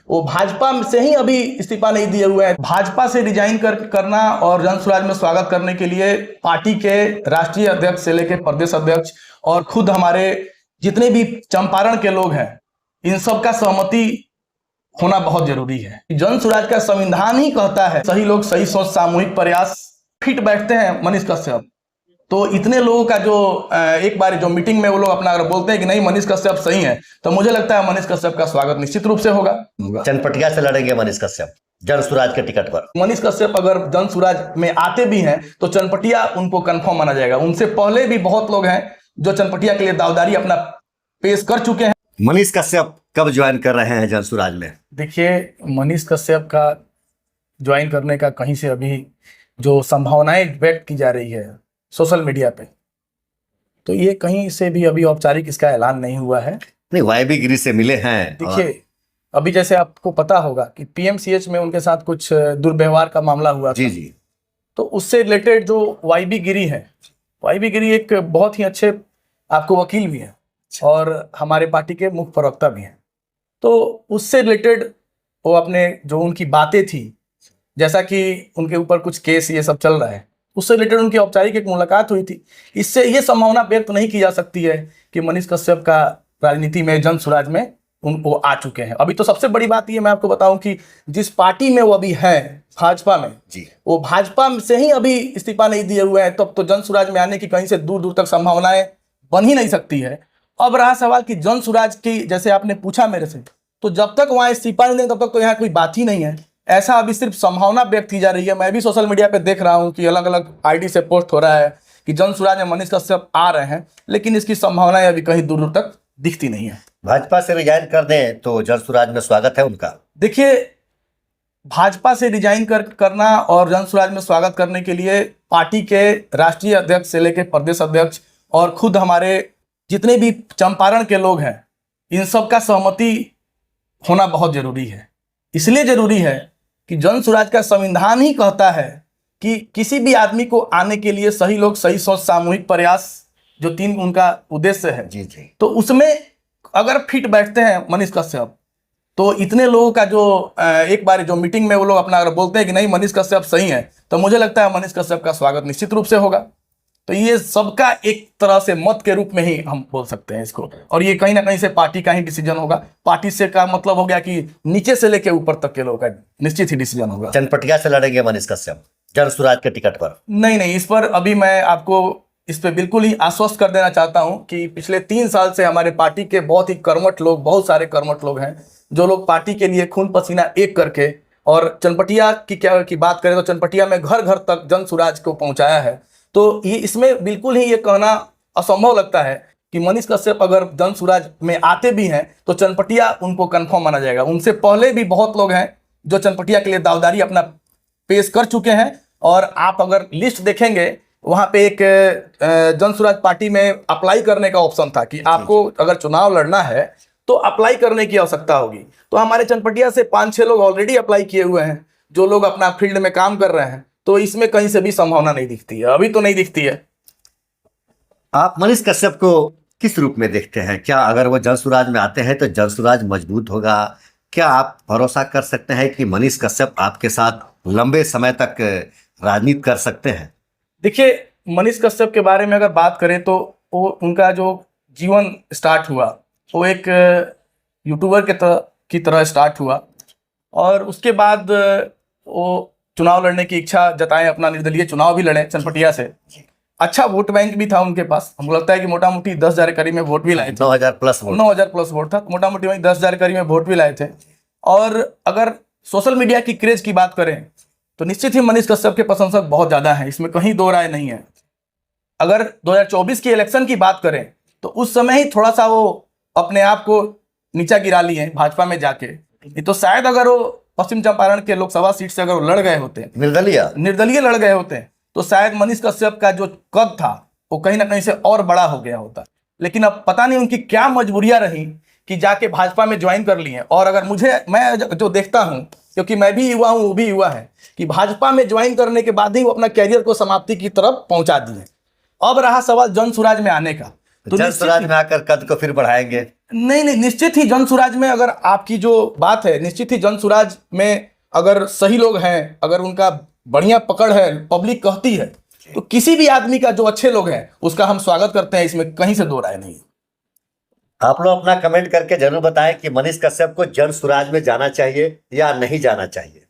वो भाजपा से ही अभी इस्तीफा नहीं दिए हुए हैं। भाजपा से रिजाइन करना और जन स्वराज में स्वागत करने के लिए पार्टी के राष्ट्रीय अध्यक्ष से लेकर प्रदेश अध्यक्ष और खुद हमारे जितने भी चंपारण के लोग हैं, इन सब का सहमति होना बहुत जरूरी है। जन स्वराज का संविधान ही कहता है सही लोग सही सोच सामूहिक प्रयास। फिट बैठते हैं मनीष कश्यप, तो इतने लोगों का जो एक बार जो मीटिंग में वो लोग अपना अगर बोलते हैं कि नहीं मनीष कश्यप सही है, तो मुझे लगता है मनीष कश्यप का स्वागत निश्चित रूप से होगा। चनपटिया से लड़ेंगे मनीष कश्यप जन स्वराज के टिकट पर। मनीष कश्यप अगर जन स्वराज में आते भी हैं तो चनपटिया उनको कंफर्म माना जाएगा। उनसे पहले भी बहुत लोग हैं जो चनपटिया के लिए दावेदारी अपना पेश कर चुके हैं। मनीष कश्यप कब ज्वाइन कर रहे हैं जन स्वराज में? देखिए, मनीष कश्यप का ज्वाइन करने का कहीं से अभी जो संभावनाएं व्यक्त की जा रही है सोशल मीडिया पे, तो ये कहीं से भी अभी औपचारिक इसका ऐलान नहीं हुआ है। नहीं, वाईबी गिरी से मिले हैं। देखिए, अभी जैसे आपको पता होगा कि पीएमसीएच में उनके साथ कुछ दुर्व्यवहार का मामला हुआ जी था। जी। तो उससे रिलेटेड जो वाईबी गिरी है, वाईबी गिरी एक बहुत ही अच्छे आपको वकील भी हैं और हमारे पार्टी के मुख्य प्रवक्ता भी हैं। तो उससे रिलेटेड वो अपने जो उनकी बातें थी, जैसा कि उनके ऊपर कुछ केस ये सब चल रहा है, उससे रिलेटेड उनकी औपचारिक एक मुलाकात हुई थी। इससे ये संभावना व्यक्त नहीं की जा सकती है कि मनीष कश्यप का राजनीति में जन स्वराज में उनको आ चुके हैं। अभी तो सबसे बड़ी बात ये मैं आपको बताऊं कि जिस पार्टी में वो अभी है, भाजपा में जी, वो भाजपा से ही अभी इस्तीफा नहीं दिए हुए हैं, तब तो जन स्वराज में आने की कहीं से दूर दूर तक संभावनाएं बन ही नहीं सकती है। अब रहा सवाल कि जन स्वराज की, जैसे आपने पूछा मेरे से, तो जब तक वहां इस्तीफा नहीं देंगे तब तक तो यहाँ कोई बात ही नहीं है। ऐसा अभी सिर्फ संभावना व्यक्त की जा रही है। मैं भी सोशल मीडिया पे देख रहा हूँ कि अलग अलग आईडी से पोस्ट हो रहा है कि जन स्वराज में मनीष कश्यप आ रहे हैं, लेकिन इसकी संभावनाएं अभी कहीं दूर दूर तक दिखती नहीं है। भाजपा से रिजाइन कर दें तो जन स्वराज में स्वागत है उनका। देखिए, भाजपा से रिजाइन करना और जन स्वराज में स्वागत करने के लिए पार्टी के राष्ट्रीय अध्यक्ष से लेकर प्रदेश अध्यक्ष और खुद हमारे जितने भी चंपारण के लोग हैं, इन सब का सहमति होना बहुत जरूरी है। इसलिए जरूरी है कि जन स्वराज का संविधान ही कहता है कि किसी भी आदमी को आने के लिए सही लोग सही सोच सामूहिक प्रयास, जो 3 उनका उद्देश्य है जी जी, तो उसमें अगर फिट बैठते हैं मनीष कश्यप, तो इतने लोगों का जो एक बार जो मीटिंग में वो लोग अपना अगर बोलते हैं कि नहीं मनीष कश्यप सही है, तो मुझे लगता है मनीष कश्यप का स्वागत निश्चित रूप से होगा। तो ये सबका एक तरह से मत के रूप में ही हम बोल सकते हैं इसको, और ये कहीं ना कहीं से पार्टी का ही डिसीजन होगा। पार्टी से का मतलब हो गया कि नीचे से लेकर ऊपर तक के लोगों का निश्चित ही डिसीजन होगा। चनपटिया से लड़ेंगे मनीष कश्यप जन स्वराज के टिकट पर? नहीं, इस पर अभी मैं आपको इस पे बिल्कुल ही आश्वस्त कर देना चाहता हूं कि पिछले 3 साल से हमारे पार्टी के बहुत ही कर्मठ लोग, बहुत सारे कर्मठ लोग हैं जो लोग पार्टी के लिए खून पसीना एक करके, और चनपटिया की बात करें तो चनपटिया में घर घर तक जन स्वराज को पहुंचाया है। तो ये इसमें बिल्कुल ही ये कहना असंभव लगता है कि मनीष कश्यप अगर जन स्वराज में आते भी हैं तो चनपटिया उनको कंफर्म माना जाएगा। उनसे पहले भी बहुत लोग हैं जो चनपटिया के लिए दावेदारी अपना पेश कर चुके हैं, और आप अगर लिस्ट देखेंगे वहाँ पे एक जन स्वराज पार्टी में अप्लाई करने का ऑप्शन था कि आपको अगर चुनाव लड़ना है तो अप्लाई करने की आवश्यकता होगी। तो हमारे चनपटिया से 5-6 लोग ऑलरेडी अप्लाई किए हुए हैं, जो लोग अपना फील्ड में काम कर रहे हैं। तो इसमें कहीं से भी संभावना नहीं दिखती है, अभी तो नहीं दिखती है। आप मनीष कश्यप को किस रूप में देखते हैं? क्या अगर वो जन स्वराज में आते हैं तो जन स्वराज मजबूत होगा? क्या आप भरोसा कर सकते हैं कि मनीष कश्यप आपके साथ लंबे समय तक राजनीति कर सकते हैं? देखिए, मनीष कश्यप के बारे में अगर बात करें तो वो उनका जो जीवन स्टार्ट हुआ वो एक यूट्यूबर की तरह स्टार्ट हुआ, और उसके बाद वो चुनाव लड़ने की इच्छा जताएं, अपना निर्दलीय चुनाव भी लड़े चनपटिया से। अच्छा वोट बैंक भी था उनके पास, हमको लगता है कि मोटा मोटी 10,000 करीब में वोट भी लाए थे। 9,000 प्लस वोट, 9,000 प्लस वोट था, मोटा मोटी वही 10,000 करीब में वोट भी लाए थे। और अगर सोशल मीडिया की क्रेज की बात करें तो निश्चित ही मनीष कश्यप के प्रशंसक बहुत ज्यादा हैं, इसमें कहीं दो राय नहीं है। अगर 2024 की इलेक्शन की बात करें तो उस समय ही थोड़ा सा वो अपने आप को नीचा गिरा लिए भाजपा में जाके, नहीं तो शायद अगर वो पश्चिम चंपारण के लोकसभा सीट से अगर वो लड़ गए होते, निर्दलीय लड़ गए होते, तो शायद मनीष कश्यप का जो कद था वो कहीं ना कहीं से और बड़ा हो गया होता। लेकिन अब पता नहीं उनकी क्या मजबूरियां रही कि जाके भाजपा में ज्वाइन कर लिए। और अगर मैं जो देखता हूं, क्योंकि मैं भी युवा हूं, वो भी युवा है, कि भाजपा में ज्वाइन करने के बाद ही वो अपना कैरियर को समाप्ति की तरफ पहुंचा दिए। अब रहा सवाल जन स्वराज में आने का, तो जन स्वराज में आकर कद को फिर बढ़ाएंगे। नहीं नहीं, निश्चित ही जन सुराज में, अगर आपकी जो बात है, निश्चित ही जन सुराज में अगर सही लोग हैं, अगर उनका बढ़िया पकड़ है, पब्लिक कहती है, तो किसी भी आदमी का जो अच्छे लोग हैं उसका हम स्वागत करते हैं, इसमें कहीं से दो राय नहीं है। आप लोग अपना कमेंट करके जरूर बताएं कि मनीष कश्यप को जन सुराज में जाना चाहिए या नहीं जाना चाहिए।